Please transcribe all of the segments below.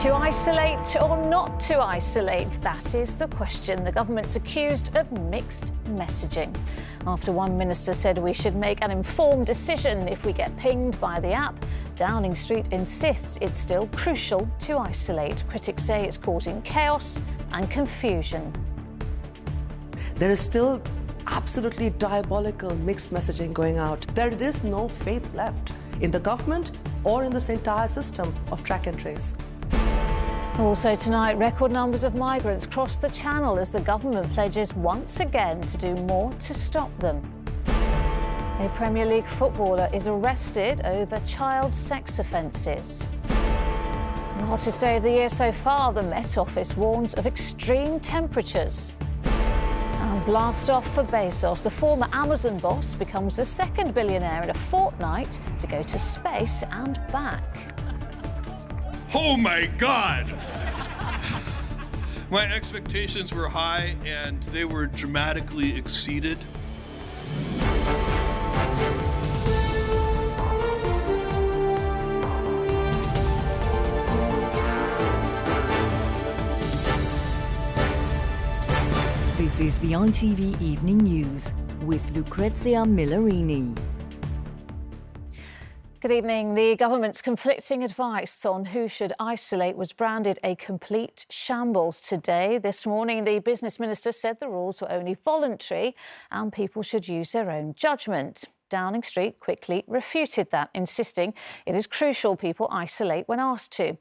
To isolate or not to isolate? That is the question. The government's accused of mixed messaging. After one minister said we should make an informed decision if we get pinged by the app, Downing Street insists it's still crucial to isolate. Critics say it's causing chaos and confusion. There is still absolutely diabolical mixed messaging going out. There is no faith left in the government or in this entire system of track and trace. Also tonight, record numbers of migrants cross the channel as the government pledges once again to do more to stop them. A Premier League footballer is arrested over child sex offences. The hottest day of the year so far, the Met Office warns of extreme temperatures. And blast off for Bezos. The former Amazon boss becomes the second billionaire in a fortnight to go to space and back. Oh my God! My expectations were high and they were dramatically exceeded. This is the ITV Evening News with Lucrezia Millarini. Good evening. The government's conflicting advice on who should isolate was branded a complete shambles today. This morning, the business minister said the rules were only voluntary and people should use their own judgment. Downing Street quickly refuted that, insisting it is crucial people isolate when asked to.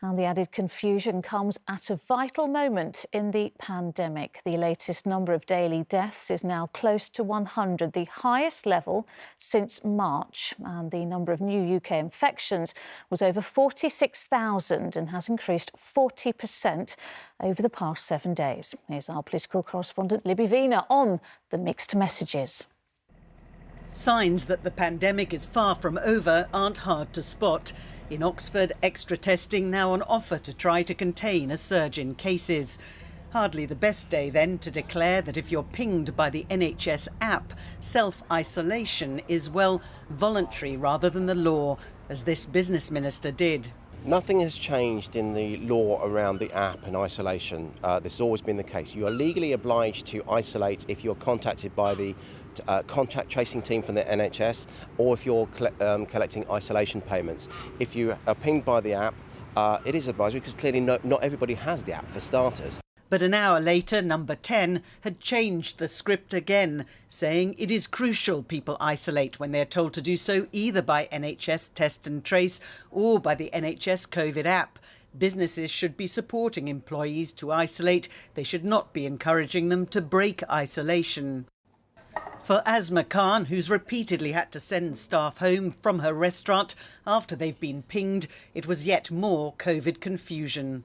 And the added confusion comes at a vital moment in the pandemic. The latest number of daily deaths is now close to 100, the highest level since March. And the number of new UK infections was over 46,000 and has increased 40% over the past 7 days. Here's our political correspondent Libby Vina on the mixed messages. Signs that the pandemic is far from over aren't hard to spot. In Oxford, extra testing now on offer to try to contain a surge in cases. Hardly the best day then to declare that if you're pinged by the NHS app, self-isolation is, well, voluntary rather than the law, as this business minister did. Nothing has changed in the law around the app and isolation. This has always been the case. You are legally obliged to isolate if you're contacted by the contact tracing team from the NHS or if you're collecting isolation payments. If you are pinged by the app, it is advisory because clearly not everybody has the app for starters. But an hour later, number 10 had changed the script again, saying it is crucial people isolate when they're told to do so either by NHS Test and Trace or by the NHS COVID app. Businesses should be supporting employees to isolate. They should not be encouraging them to break isolation. For Asma Khan, who's repeatedly had to send staff home from her restaurant after they've been pinged, it was yet more COVID confusion.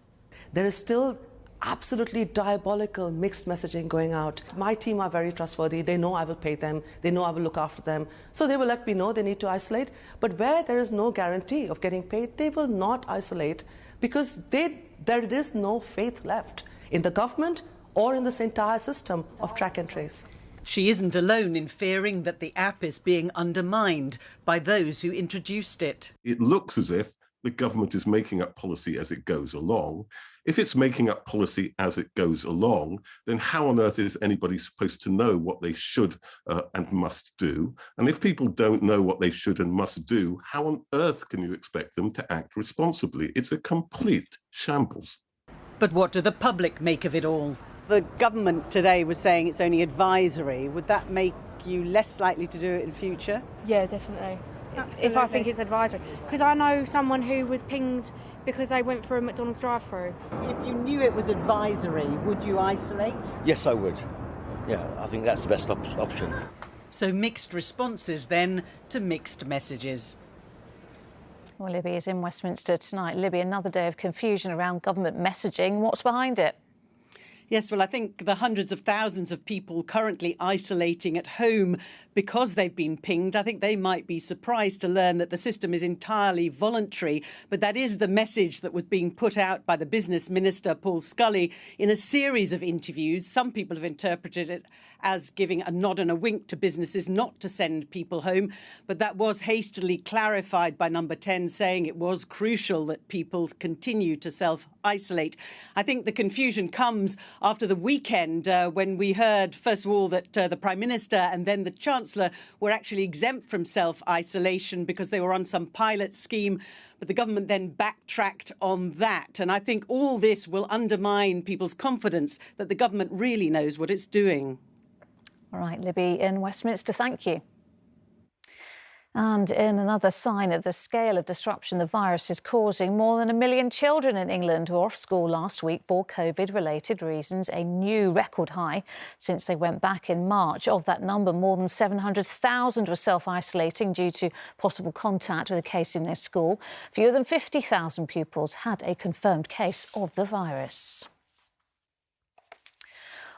There is still absolutely diabolical mixed messaging going out. My team are very trustworthy. They know I will pay them. They know I will look after them. So they will let me know they need to isolate. But where there is no guarantee of getting paid, they will not isolate because there is no faith left in the government or in this entire system of track and trace. She isn't alone in fearing that the app is being undermined by those who introduced it. It looks as if the government is making up policy as it goes along. If it's making up policy as it goes along, then how on earth is anybody supposed to know what they should and must do? And if people don't know what they should and must do, how on earth can you expect them to act responsibly? It's a complete shambles. But what do the public make of it all? The government today was saying it's only advisory. Would that make you less likely to do it in future? Yeah, definitely. Absolutely. If I think it's advisory. Because I know someone who was pinged because they went through a McDonald's drive-through. If you knew it was advisory, would you isolate? Yes, I would. Yeah, I think that's the best option. So mixed responses then to mixed messages. Well, Libby is in Westminster tonight. Libby, another day of confusion around government messaging. What's behind it? Yes, well, I think the hundreds of thousands of people currently isolating at home because they've been pinged, I think they might be surprised to learn that the system is entirely voluntary. But that is the message that was being put out by the business minister, Paul Scully, in a series of interviews. Some people have interpreted it as giving a nod and a wink to businesses not to send people home. But that was hastily clarified by Number 10, saying it was crucial that people continue to self-isolate. I think the confusion comes after the weekend when we heard, first of all, that the Prime Minister and then the Chancellor were actually exempt from self-isolation because they were on some pilot scheme. But the government then backtracked on that. And I think all this will undermine people's confidence that the government really knows what it's doing. All right, Libby in Westminster, thank you. And in another sign of the scale of disruption the virus is causing, more than 1 million children in England were off school last week for COVID-related reasons, a new record high since they went back in March. Of that number, more than 700,000 were self-isolating due to possible contact with a case in their school. Fewer than 50,000 pupils had a confirmed case of the virus.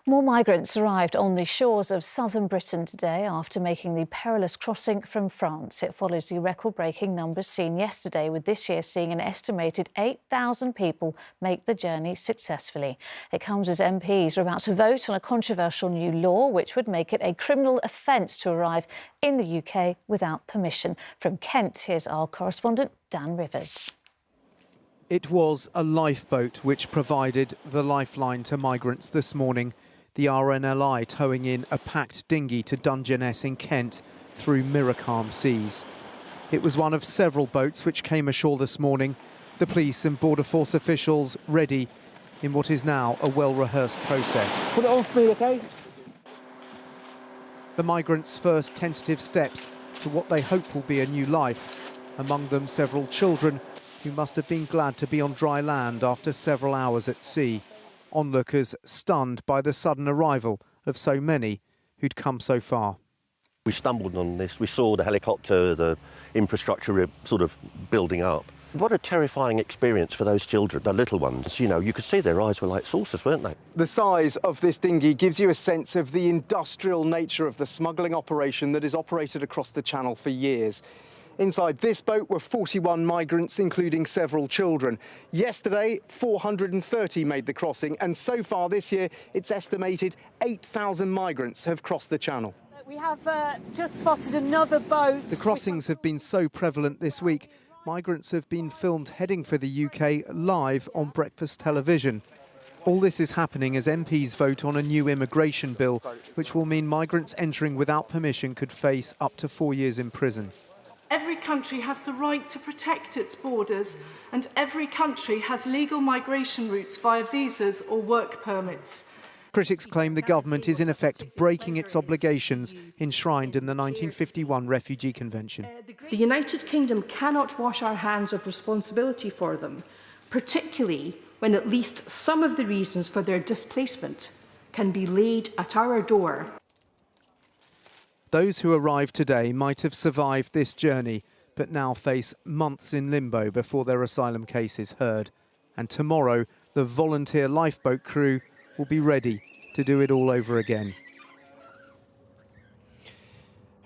More migrants arrived on the shores of southern Britain today after making the perilous crossing from France. It follows the record-breaking numbers seen yesterday, with this year seeing an estimated 8,000 people make the journey successfully. It comes as MPs are about to vote on a controversial new law which would make it a criminal offence to arrive in the UK without permission. From Kent, here's our correspondent Dan Rivers. It was a lifeboat which provided the lifeline to migrants this morning. The RNLI towing in a packed dinghy to Dungeness in Kent through mirror-calm seas. It was one of several boats which came ashore this morning. The police and Border Force officials ready in what is now a well-rehearsed process. Put it on for me, OK? The migrants' first tentative steps to what they hope will be a new life. Among them several children who must have been glad to be on dry land after several hours at sea. Onlookers stunned by the sudden arrival of so many who'd come so far. We stumbled on this. We saw the helicopter, the infrastructure sort of building up. What a terrifying experience for those children, the little ones. You know, you could see their eyes were like saucers, weren't they? The size of this dinghy gives you a sense of the industrial nature of the smuggling operation that is operated across the Channel for years. Inside this boat were 41 migrants, including several children. Yesterday, 430 made the crossing, and so far this year, it's estimated 8,000 migrants have crossed the Channel. We have just spotted another boat. The crossings have been so prevalent this week. Migrants have been filmed heading for the UK live on breakfast television. All this is happening as MPs vote on a new immigration bill, which will mean migrants entering without permission could face up to 4 years in prison. Every country has the right to protect its borders, and every country has legal migration routes via visas or work permits. Critics claim the government is in effect breaking its obligations enshrined in the 1951 Refugee Convention. The United Kingdom cannot wash our hands of responsibility for them, particularly when at least some of the reasons for their displacement can be laid at our door. Those who arrived today might have survived this journey, but now face months in limbo before their asylum case is heard. And tomorrow, the volunteer lifeboat crew will be ready to do it all over again.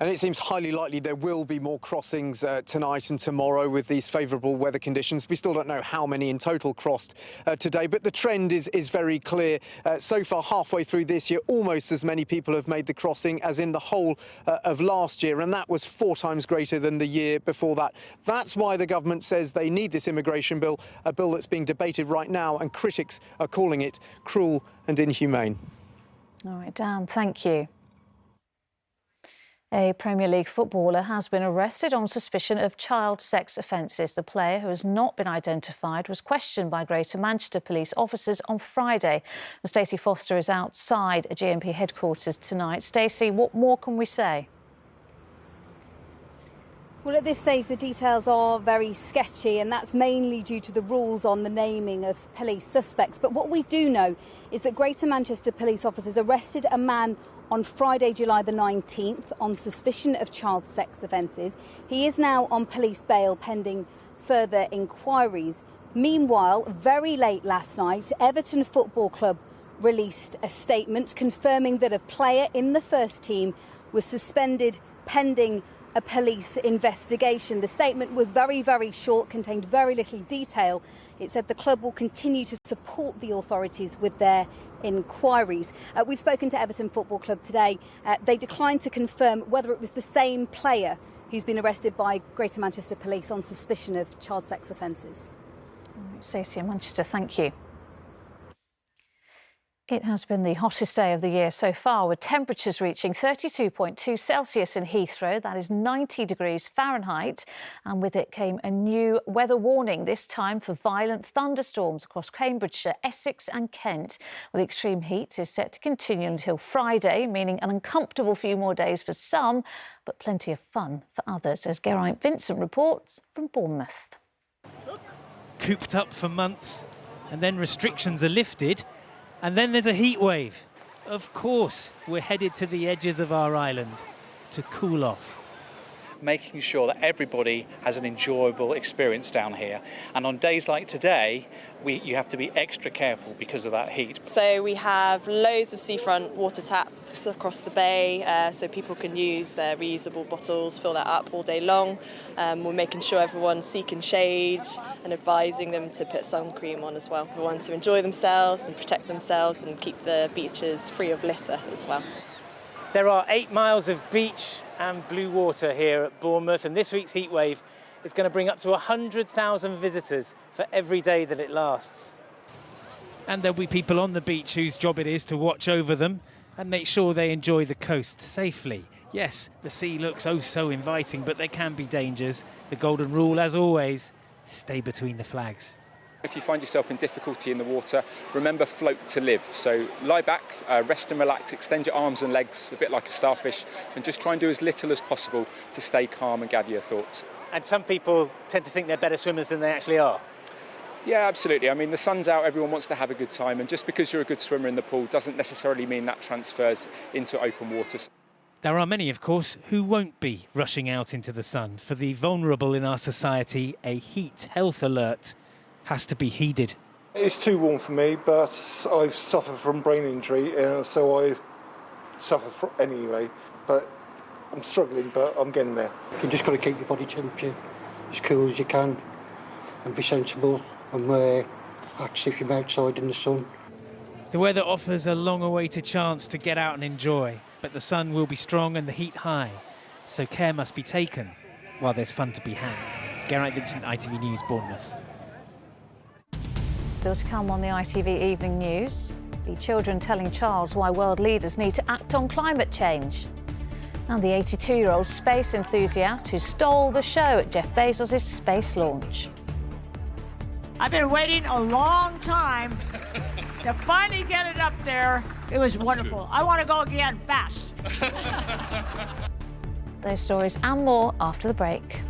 And it seems highly likely there will be more crossings tonight and tomorrow with these favourable weather conditions. We still don't know how many in total crossed today, but the trend is very clear. So far, halfway through this year, almost as many people have made the crossing as in the whole of last year, and that was 4 times greater than the year before that. That's why the government says they need this immigration bill, a bill that's being debated right now, and critics are calling it cruel and inhumane. All right, Dan, thank you. A Premier League footballer has been arrested on suspicion of child sex offences. The player, who has not been identified, was questioned by Greater Manchester police officers on Friday. Stacey Foster is outside GMP headquarters tonight. Stacey, what more can we say? Well, at this stage, the details are very sketchy, and that's mainly due to the rules on the naming of police suspects. But what we do know is that Greater Manchester police officers arrested a man on Friday, July the 19th, on suspicion of child sex offences. He is now on police bail pending further inquiries. Meanwhile, very late last night, Everton Football Club released a statement confirming that a player in the first team was suspended pending a police investigation. The statement was very, very short, contained very little detail. It said the club will continue to support the authorities with their inquiries. We've spoken to Everton Football Club today. They declined to confirm whether it was the same player who's been arrested by Greater Manchester Police on suspicion of child sex offences. Stacey in Manchester, thank you. It has been the hottest day of the year so far, with temperatures reaching 32.2 Celsius in Heathrow. That is 90 degrees Fahrenheit. And with it came a new weather warning, this time for violent thunderstorms across Cambridgeshire, Essex and Kent. Well, the extreme heat is set to continue until Friday, meaning an uncomfortable few more days for some, but plenty of fun for others, as Geraint Vincent reports from Bournemouth. Cooped up for months, and then restrictions are lifted. And then there's a heat wave. Of course, we're headed to the edges of our island to cool off. Making sure that everybody has an enjoyable experience down here. And on days like today, you have to be extra careful because of that heat. So we have loads of seafront water taps across the bay, so people can use their reusable bottles, fill that up all day long. We're making sure everyone's seeking shade and advising them to put sun cream on as well. We want to enjoy themselves and protect themselves and keep the beaches free of litter as well. There are 8 miles of beach and blue water here at Bournemouth, and this week's heatwave is going to bring up to 100,000 visitors for every day that it lasts. And there'll be people on the beach whose job it is to watch over them and make sure they enjoy the coast safely. Yes, the sea looks oh so inviting, but there can be dangers. The golden rule, as always, stay between the flags. If you find yourself in difficulty in the water, remember float to live. So lie back, rest and relax, extend your arms and legs a bit like a starfish, and just try and do as little as possible to stay calm and gather your thoughts. And some people tend to think they're better swimmers than they actually are. Yeah, absolutely. I mean, the sun's out, everyone wants to have a good time, and just because you're a good swimmer in the pool doesn't necessarily mean that transfers into open waters. There are many, of course, who won't be rushing out into the sun. For the vulnerable in our society, a heat health alert has to be heeded. It's too warm for me, but I've suffered from brain injury, so I suffer from anyway. But I'm struggling, but I'm getting there. You just got to keep your body temperature as cool as you can and be sensible and wear hats if you're outside in the sun. The weather offers a long-awaited chance to get out and enjoy, but the sun will be strong and the heat high, so care must be taken while there's fun to be had. Geraint Vincent, ITV News, Bournemouth. Still to come on the ITV Evening News, the children telling Charles why world leaders need to act on climate change. And the 82-year-old space enthusiast who stole the show at Jeff Bezos' space launch. I've been waiting a long time to finally get it up there. It was wonderful. I want to go again fast. Those stories and more after the break.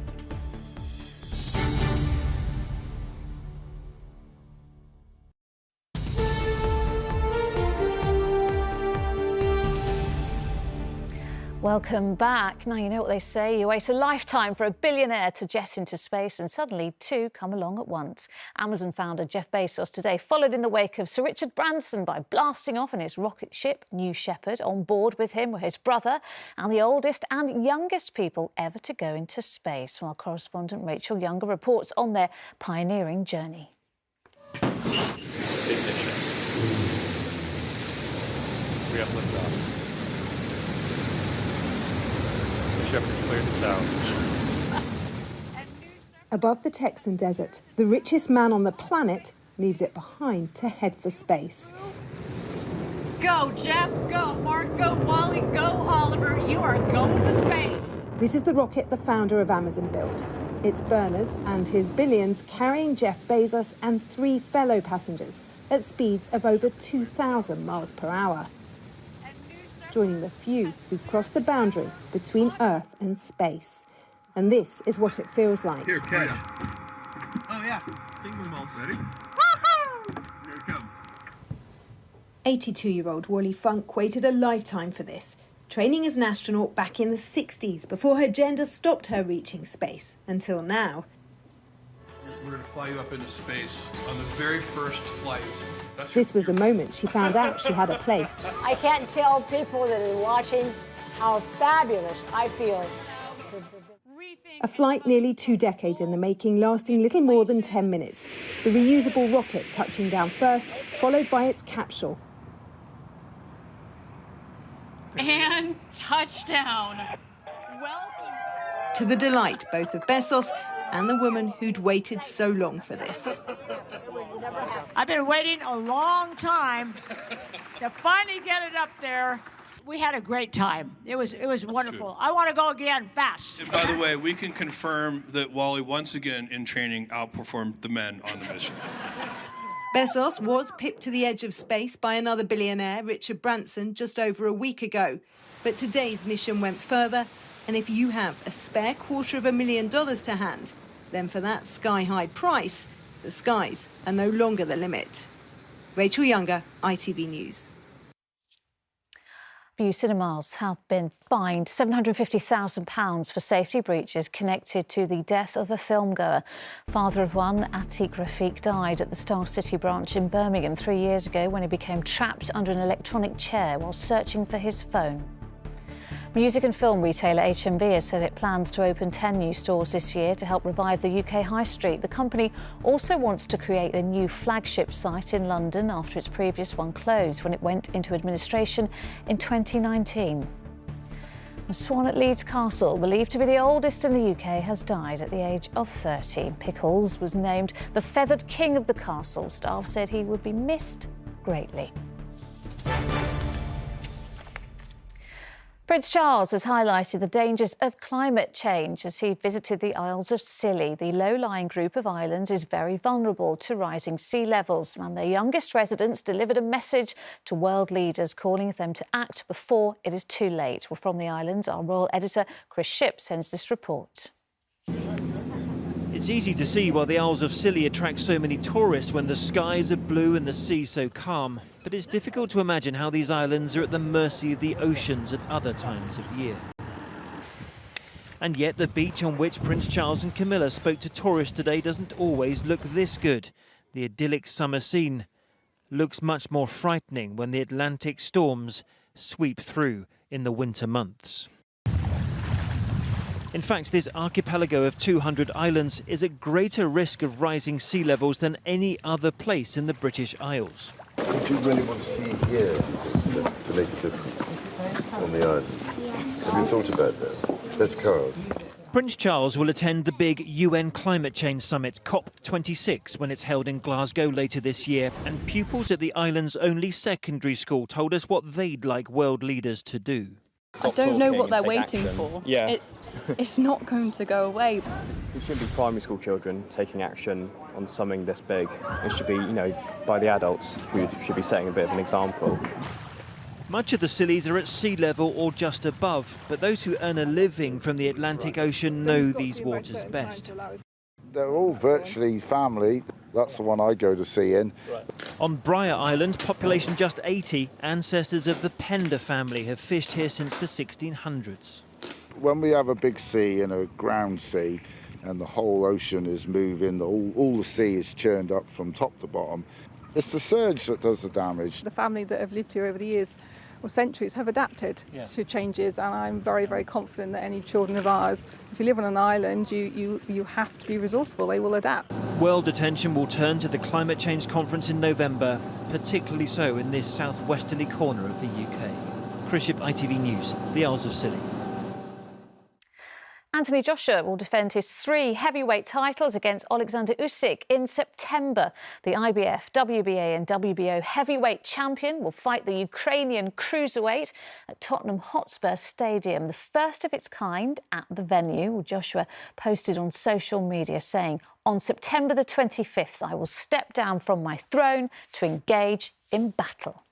Welcome back. Now, you know what they say, you wait a lifetime for a billionaire to jet into space, and suddenly two come along at once. Amazon founder Jeff Bezos today followed in the wake of Sir Richard Branson by blasting off in his rocket ship, New Shepard. On board with him were his brother and the oldest and youngest people ever to go into space. While correspondent Rachel Younger reports on their pioneering journey. We have liftoff. Above the Texan desert, the richest man on the planet leaves it behind to head for space. Go, Jeff. Go, Mark. Go, Wally. Go, Oliver. You are going to space. This is the rocket the founder of Amazon built. Its burners and his billions carrying Jeff Bezos and 3 fellow passengers at speeds of over 2,000 miles per hour. Joining the few who've crossed the boundary between Earth and space. And this is what it feels like. Here, catch. Oh, yeah. Finger malls. Ready? Here it comes. 82-year-old Wally Funk waited a lifetime for this, training as an astronaut back in the 60s before her gender stopped her reaching space, until now. We're going to fly you up into space on the very first flight. This was the moment she found out she had a place. I can't tell people that are watching how fabulous I feel. A flight nearly 2 decades in the making, lasting little more than 10 minutes. The reusable rocket touching down first, followed by its capsule. And touchdown. To the delight both of Bezos and the woman who'd waited so long for this. I've been waiting a long time to finally get it up there. We had a great time. It was wonderful. True. I want to go again fast. And by the way, we can confirm that Wally once again in training outperformed the men on the mission. Bezos was pipped to the edge of space by another billionaire, Richard Branson, just over a week ago. But today's mission went further, and if you have a spare $250,000 to hand, then for that sky-high price, the skies are no longer the limit. Rachel Younger, ITV News. View Cinemas have been fined £750,000 for safety breaches connected to the death of a filmgoer. Father of one, Atiq Rafiq, died at the Star City branch in Birmingham 3 years ago when he became trapped under an electronic chair while searching for his phone. Music and film retailer HMV has said it plans to open 10 new stores this year to help revive the UK high street. The company also wants to create a new flagship site in London after its previous one closed when it went into administration in 2019. A swan at Leeds Castle, believed to be the oldest in the UK, has died at the age of 30. Pickles was named the feathered king of the castle. Staff said he would be missed greatly. Prince Charles has highlighted the dangers of climate change as he visited the Isles of Scilly. The low-lying group of islands is very vulnerable to rising sea levels, and their youngest residents delivered a message to world leaders calling them to act before it is too late. Well, from the islands, our royal editor Chris Shipp sends this report. It's easy to see why the Isles of Scilly attract so many tourists when the skies are blue and the sea so calm. But it's difficult to imagine how these islands are at the mercy of the oceans at other times of year. And yet the beach on which Prince Charles and Camilla spoke to tourists today doesn't always look this good. The idyllic summer scene looks much more frightening when the Atlantic storms sweep through in the winter months. In fact, this archipelago of 200 islands is at greater risk of rising sea levels than any other place in the British Isles. Would you really want to see here to make a difference on the island? Yes. Have you thought about that? Let's Carl. Prince Charles will attend the big UN Climate Change Summit, COP26, when it's held in Glasgow later this year. And pupils at the island's only secondary school told us what they'd like world leaders to do. I don't know what they're waiting for. Yeah. It's not going to go away. It shouldn't be primary school children taking action on something this big. It should be, by the adults who should be setting a bit of an example. Much of the Scillies are at sea level or just above, but those who earn a living from the Atlantic Ocean know these waters best. They're all virtually family. That's the one I go to sea in. On Briar Island, population just 80, ancestors of the Pender family have fished here since the 1600s. When we have a big sea and a ground sea and the whole ocean is moving, all the sea is churned up from top to bottom, it's the surge that does the damage. The family that have lived here over the years or centuries have adapted to changes, and I'm very, very confident that any children of ours, if you live on an island, you have to be resourceful. They will adapt. World attention will turn to the climate change conference in November, particularly so in this southwesterly corner of the UK. Chris Shipp, ITV News, the Isles of Scilly. Anthony Joshua will defend his 3 heavyweight titles against Alexander Usyk in September. The IBF, WBA and WBO heavyweight champion will fight the Ukrainian cruiserweight at Tottenham Hotspur Stadium, the first of its kind at the venue. Joshua posted on social media saying, "On September the 25th, I will step down from my throne to engage in battle."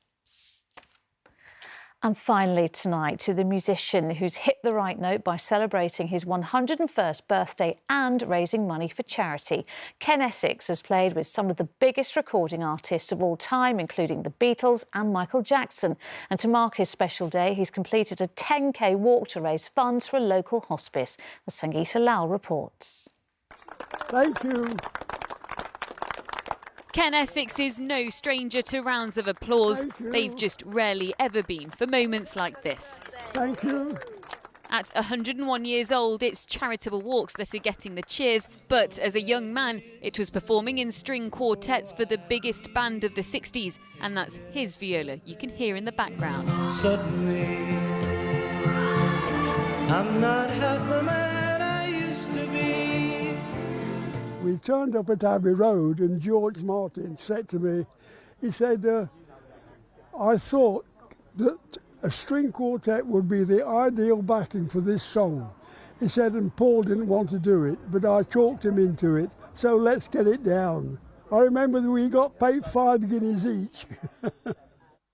And finally tonight, to the musician who's hit the right note by celebrating his 101st birthday and raising money for charity. Ken Essex has played with some of the biggest recording artists of all time, including the Beatles and Michael Jackson. And to mark his special day, he's completed a 10k walk to raise funds for a local hospice. As Sangeeta Lal reports. Thank you. Ken Essex is no stranger to rounds of applause. They've just rarely ever been for moments like this. Thank you. At 101 years old, it's charitable walks that are getting the cheers. But as a young man, it was performing in string quartets for the biggest band of the 60s. And that's his viola you can hear in the background. Suddenly I'm not half the man I used to be. We turned up at Abbey Road and George Martin said to me, he said, I thought that a string quartet would be the ideal backing for this song. He said, and Paul didn't want to do it, but I talked him into it, so let's get it down. I remember that we got paid 5 guineas each.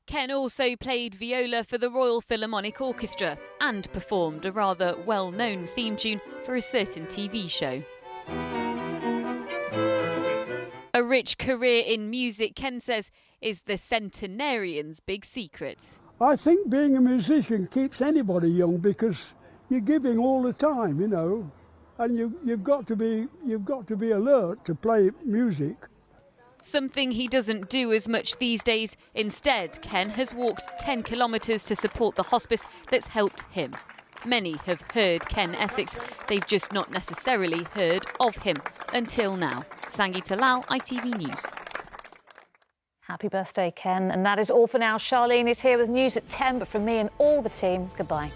Ken also played viola for the Royal Philharmonic Orchestra and performed a rather well-known theme tune for a certain TV show. A rich career in music, Ken says, is the centenarian's big secret. I think being a musician keeps anybody young because you're giving all the time, you know, and you've got to be alert to play music. Something he doesn't do as much these days. Instead, Ken has walked 10 kilometres to support the hospice that's helped him. Many have heard Ken Essex, they've just not necessarily heard of him until now. Sangeeta Lal, ITV News. Happy birthday, Ken. And that is all for now. Charlene is here with news at 10, but from me and all the team, goodbye.